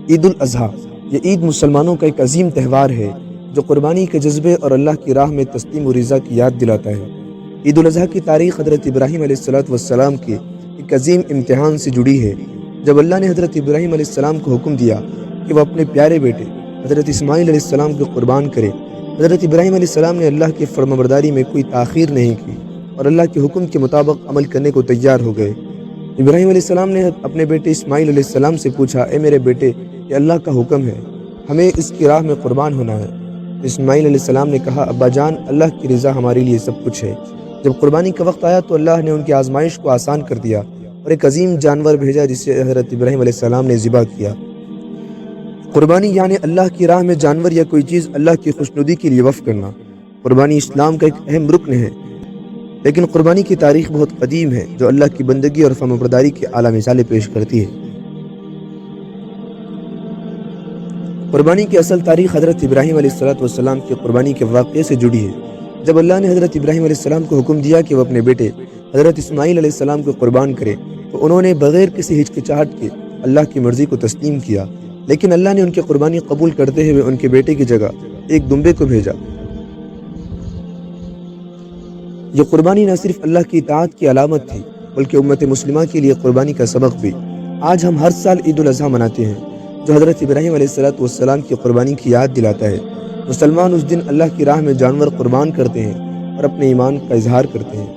عید الاضحیٰ یہ عید مسلمانوں کا ایک عظیم تہوار ہے جو قربانی کے جذبے اور اللہ کی راہ میں تسلیم و رضا کی یاد دلاتا ہے۔ عید الاضحیٰ کی تاریخ حضرت ابراہیم علیہ السلام کے ایک عظیم امتحان سے جڑی ہے، جب اللہ نے حضرت ابراہیم علیہ السلام کو حکم دیا کہ وہ اپنے پیارے بیٹے حضرت اسماعیل علیہ السلام کو قربان کرے۔ حضرت ابراہیم علیہ السلام نے اللہ کی فرمانبرداری میں کوئی تاخیر نہیں کی اور اللہ کے حکم کے مطابق عمل کرنے کو تیار ہو گئے۔ ابراہیم علیہ السلام نے اپنے بیٹے اسماعیل علیہ السلام سے پوچھا، اے میرے بیٹے، یہ اللہ کا حکم ہے، ہمیں اس کی راہ میں قربان ہونا ہے۔ اسماعیل علیہ السلام نے کہا، ابا جان، اللہ کی رضا ہمارے لیے سب کچھ ہے۔ جب قربانی کا وقت آیا تو اللہ نے ان کی آزمائش کو آسان کر دیا اور ایک عظیم جانور بھیجا جسے حضرت ابراہیم علیہ السلام نے ذبح کیا۔ قربانی یعنی اللہ کی راہ میں جانور یا کوئی چیز اللہ کی خوشنودی کے لیے وقف کرنا۔ قربانی اسلام کا ایک اہم رکن ہے، لیکن قربانی کی تاریخ بہت قدیم ہے جو اللہ کی بندگی اور فرمانبرداری کی اعلیٰ مثالیں پیش کرتی ہے۔ قربانی کی اصل تاریخ حضرت ابراہیم علیہ السلام کی قربانی کے واقعے سے جڑی ہے۔ جب اللہ نے حضرت ابراہیم علیہ السلام کو حکم دیا کہ وہ اپنے بیٹے حضرت اسماعیل علیہ السلام کو قربان کرے تو انہوں نے بغیر کسی ہچکچاہٹ کے اللہ کی مرضی کو تسلیم کیا، لیکن اللہ نے ان کی قربانی قبول کرتے ہوئے ان کے بیٹے کی جگہ ایک دمبے کو بھیجا۔ یہ قربانی نہ صرف اللہ کی اطاعت کی علامت تھی بلکہ امت مسلمہ کے لیے قربانی کا سبق بھی۔ آج ہم ہر سال عید الاضحیٰ مناتے ہیں جو حضرت ابراہیم علیہ السلام کی قربانی کی یاد دلاتا ہے۔ مسلمان اس دن اللہ کی راہ میں جانور قربان کرتے ہیں اور اپنے ایمان کا اظہار کرتے ہیں۔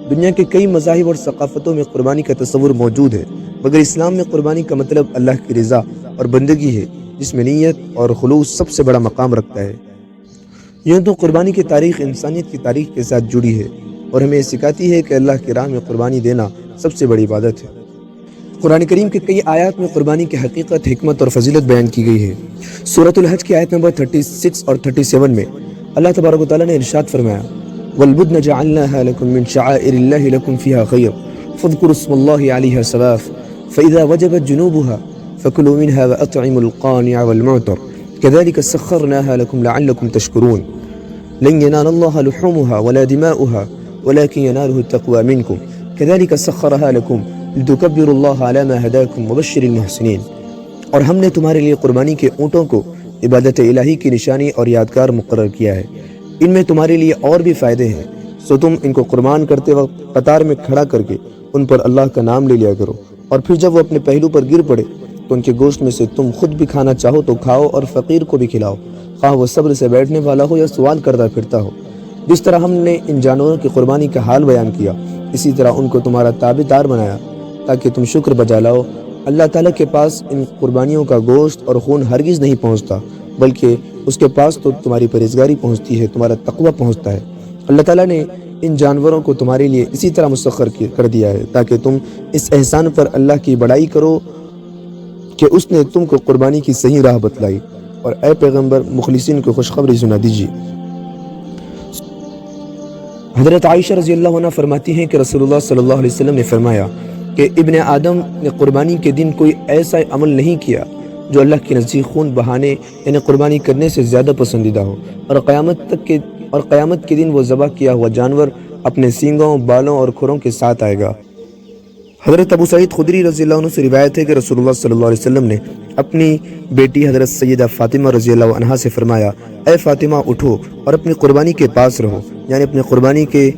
دنیا کے کئی مذاہب اور ثقافتوں میں قربانی کا تصور موجود ہے، مگر اسلام میں قربانی کا مطلب اللہ کی رضا اور بندگی ہے، جس میں نیت اور خلوص سب سے بڑا مقام رکھتا ہے۔ یوں تو قربانی کی تاریخ انسانیت کی تاریخ کے ساتھ جڑی ہے اور ہمیں سکھاتی ہے کہ اللہ کی راہ میں قربانی دینا سب سے بڑی عبادت ہے۔ قرآن کریم کے کئی آیات میں قربانی کی حقیقت، حکمت اور فضیلت بیان کی گئی ہے۔ سورۃ الحج کی آیت نمبر 36 اور 37 میں اللہ تبارک و تعالیٰ نے ارشاد فرمایا، وَالْبُدْنَ جَعَلْنَاهَا لَكُم مِّن شَعَائِرِ اللَّهِ لَكُم فِيهَا خَيْرٌ فَاذْكُرُوا اسْمَ اللَّهِ عَلَيْهَا صَوَافَ فَإِذَا وَجَبَتْ جُنُوبُهَا فَكُلُوا مِنْهَا وَأَطْعِمُوا الْقَانِعَ وَالْمُعْتَرَّ كَذَلِكَ سَخَّرْنَاهَا لَكُمْ لَعَلَّكُمْ تَشْكُرُونَ لَن يَنَالَ اللَّهَ لُحُومُهَا وَلَا دِمَاؤُهَا وَلَكِن يَنَالُهُ التَّقْوَى مِنكُمْ كَذَلِكَ سَخَّرَهَا لَكُمْ لِتُكَبِّرُوا اللَّهَ عَلَى مَا هَدَاكُمْ وَبَشِّرِ الْمُحْسِنِينَ۔ اور ہم نے تمہارے لیے قربانی کے اونٹوں کو عبادت الہی کی نشانی اور یادگار مقرر کیا ہے، ان میں تمہارے لیے اور بھی فائدے ہیں، سو تم ان کو قربان کرتے وقت قطار میں کھڑا کر کے ان پر اللہ کا نام لے لیا کرو، اور پھر جب وہ اپنے پہلو پر گر پڑے تو ان کے گوشت میں سے تم خود بھی کھانا چاہو تو کھاؤ اور فقیر کو بھی کھلاؤ، خواہ وہ صبر سے بیٹھنے والا ہو یا سوال کرتا پھرتا ہو۔ جس طرح ہم نے ان جانوروں کی قربانی کا حال بیان کیا، اسی طرح ان کو تمہارا تابعدار بنایا تاکہ تم شکر بجا لاؤ۔ اللہ تعالیٰ کے پاس ان قربانیوں کا گوشت اور خون ہرگز نہیں پہنچتا، بلکہ اس کے پاس تو تمہاری پرہیزگاری پہنچتی ہے، تمہارا تقویٰ پہنچتا ہے۔ اللہ تعالیٰ نے ان جانوروں کو تمہارے لیے اسی طرح مسخر کر دیا ہے تاکہ تم اس احسان پر اللہ کی بڑائی کرو کہ اس نے تم کو قربانی کی صحیح راہ بتلائی، اور اے پیغمبر، مخلصین کو خوشخبری سنا دیجیے۔ حضرت عائشہ رضی اللہ عنہ فرماتی ہیں کہ رسول اللہ صلی اللہ علیہ وسلم نے فرمایا کہ ابن آدم نے قربانی کے دن کوئی ایسا عمل نہیں کیا جو اللہ کے نزدیک خون بہانے یعنی قربانی کرنے سے زیادہ پسندیدہ ہو، اور قیامت کے دن وہ ذبح کیا ہوا جانور اپنے سینگوں، بالوں اور کھروں کے ساتھ آئے گا۔ حضرت ابو سعید خدری رضی اللہ عنہ سے روایت ہے کہ رسول اللہ صلی اللہ علیہ وسلم نے اپنی بیٹی حضرت سیدہ فاطمہ رضی اللہ عنہا سے فرمایا، اے فاطمہ، اٹھو اور اپنی قربانی کے پاس رہو، یعنی اپنی قربانی کے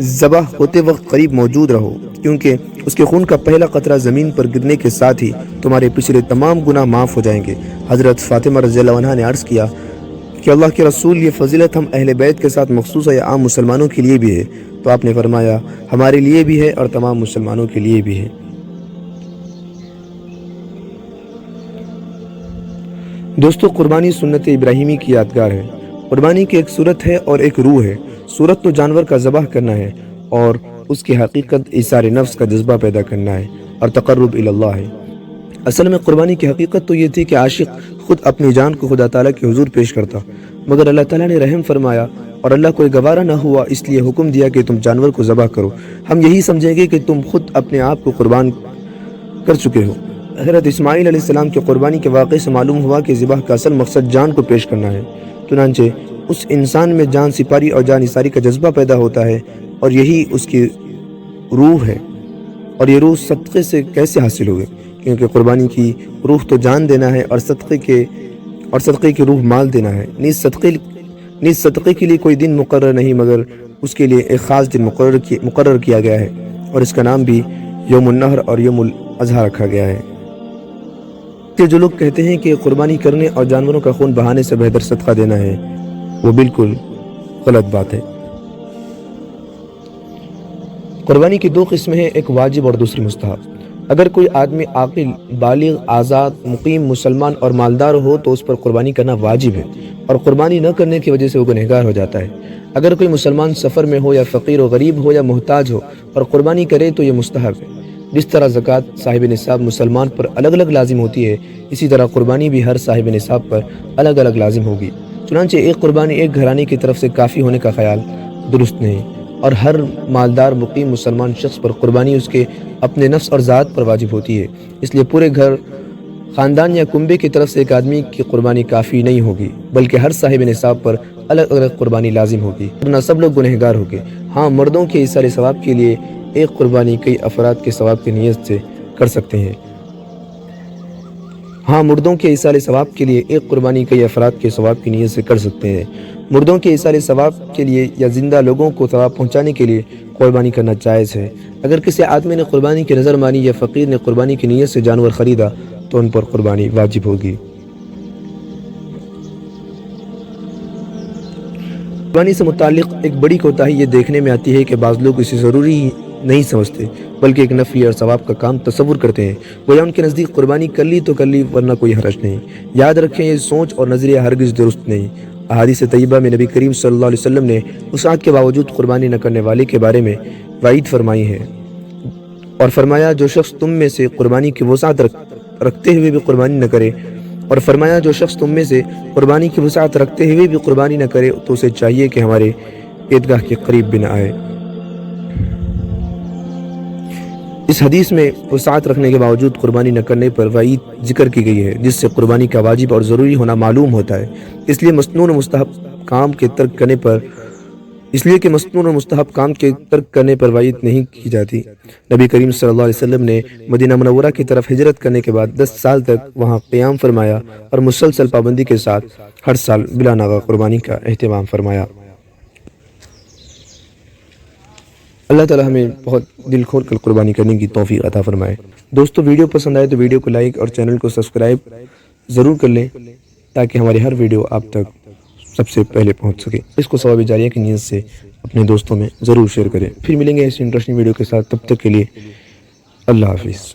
ذبح ہوتے وقت قریب موجود رہو، کیونکہ اس کے خون کا پہلا قطرہ زمین پر گرنے کے ساتھ ہی تمہارے پچھلے تمام گناہ معاف ہو جائیں گے۔ حضرت فاطمہ رضی اللہ عنہا نے عرض کیا کہ اللہ کے رسول، یہ فضیلت ہم اہل بیت کے ساتھ مخصوص ہے یا عام مسلمانوں کے لیے بھی ہے؟ تو آپ نے فرمایا، ہمارے لیے بھی ہے اور تمام مسلمانوں کے لیے بھی ہے۔ دوستو، قربانی سنت ابراہیمی کی یادگار ہے۔ قربانی کی ایک صورت ہے اور ایک روح ہے۔ صورت تو جانور کا ذبح کرنا ہے اور اس کی حقیقت ایثار نفس کا جذبہ پیدا کرنا ہے اور تقرب اللہ ہے۔ اصل میں قربانی کی حقیقت تو یہ تھی کہ عاشق خود اپنی جان کو خدا تعالیٰ کے حضور پیش کرتا، مگر اللہ تعالیٰ نے رحم فرمایا اور اللہ کو گوارا نہ ہوا، اس لیے حکم دیا کہ تم جانور کو ذبح کرو۔ ہم یہی سمجھیں گے کہ تم خود اپنے آپ کو قربان کر چکے ہو۔ حضرت اسماعیل علیہ السلام کی قربانی کے واقعے سے معلوم ہوا کہ ذبح کا اصل مقصد جان کو پیش کرنا ہے، چنانچہ اس انسان میں جان سپاری اور جان نثاری کا جذبہ پیدا ہوتا ہے اور یہی اس کی روح ہے۔ اور یہ روح صدقے سے کیسے حاصل ہوگی؟ کیونکہ قربانی کی روح تو جان دینا ہے اور صدقے کی روح مال دینا ہے۔ نیز صدقے کے لیے کوئی دن مقرر نہیں، مگر اس کے لیے ایک خاص دن مقرر کیا گیا ہے، اور اس کا نام بھی یوم النحر اور یوم الاضحیٰ رکھا گیا ہے۔ کہ جو لوگ کہتے ہیں کہ قربانی کرنے اور جانوروں کا خون بہانے سے بہتر صدقہ دینا ہے، وہ بالکل غلط بات ہے۔ قربانی کی دو قسمیں ہیں، ایک واجب اور دوسری مستحب۔ اگر کوئی آدمی عاقل، بالغ، آزاد، مقیم، مسلمان اور مالدار ہو تو اس پر قربانی کرنا واجب ہے، اور قربانی نہ کرنے کی وجہ سے وہ گنہگار ہو جاتا ہے۔ اگر کوئی مسلمان سفر میں ہو یا فقیر و غریب ہو یا محتاج ہو اور قربانی کرے تو یہ مستحب ہے۔ جس طرح زکوٰۃ صاحب نصاب مسلمان پر الگ الگ لازم ہوتی ہے، اسی طرح قربانی بھی ہر صاحب نصاب پر الگ الگ لازم ہوگی۔ چنانچہ ایک قربانی ایک گھرانے کی طرف سے کافی ہونے کا خیال درست نہیں، اور ہر مالدار مقیم مسلمان شخص پر قربانی اس کے اپنے نفس اور ذات پر واجب ہوتی ہے۔ اس لیے پورے گھر، خاندان یا کنبے کی طرف سے ایک آدمی کی قربانی کافی نہیں ہوگی، بلکہ ہر صاحب نصاب پر الگ الگ قربانی لازم ہوگی، ورنہ سب لوگ گنہگار ہوگے۔ ہاں، مردوں کے ایثار ثواب کے لیے ایک قربانی کئی افراد کے ثواب کی نیت سے کر سکتے ہیں۔ مردوں کے ایثار ثواب کے لیے یا زندہ لوگوں کو ثواب پہنچانے کے لیے قربانی کرنا جائز ہے۔ اگر کسی آدمی نے قربانی کی نظر مانی یا فقیر نے قربانی کی نیت سے جانور خریدا تو ان پر قربانی واجب ہوگی۔ قربانی سے متعلق ایک بڑی کوتاہی یہ دیکھنے میں آتی ہے کہ بعض لوگ اسے ضروری نہیں سمجھتے، بلکہ ایک نفع اور ثواب کا کام تصور کرتے ہیں، گویا ان کے نزدیک قربانی کر لی تو کر لی، ورنہ کوئی حرج نہیں۔ یاد رکھیں، یہ سوچ اور نظریہ ہرگز درست نہیں۔ احادیث طیبہ میں نبی کریم صلی اللہ علیہ وسلم نے وسعت کے باوجود قربانی نہ کرنے والے کے بارے میں وعید فرمائی ہے، اور فرمایا جو شخص تم میں سے قربانی کی وسعت رکھتے ہوئے بھی قربانی نہ کرے تو اسے چاہیے کہ ہمارے عیدگاہ کے قریب بھی نہ آئے۔ اس حدیث میں وسعت رکھنے کے باوجود قربانی نہ کرنے پر وعید ذکر کی گئی ہے، جس سے قربانی کا واجب اور ضروری ہونا معلوم ہوتا ہے۔ اس لیے کہ مسنون اور مستحب کام کے ترک کرنے پر وعید نہیں کی جاتی۔ نبی کریم صلی اللہ علیہ وسلم نے مدینہ منورہ کی طرف ہجرت کرنے کے بعد 10 سال تک وہاں قیام فرمایا اور مسلسل پابندی کے ساتھ ہر سال بلا ناغہ قربانی کا اہتمام فرمایا۔ اللہ تعالی ہمیں بہت دل کھول کر قربانی کرنے کی توفیق عطا فرمائے۔ دوستو، ویڈیو پسند آئے تو ویڈیو کو لائک اور چینل کو سبسکرائب ضرور کر لیں، تاکہ ہماری ہر ویڈیو آپ تک سب سے پہلے پہنچ سکے۔ اس کو ثواب جاریہ کی نیت سے اپنے دوستوں میں ضرور شیئر کریں۔ پھر ملیں گے ایسی انٹرسٹنگ ویڈیو کے ساتھ، تب تک کے لیے اللہ حافظ۔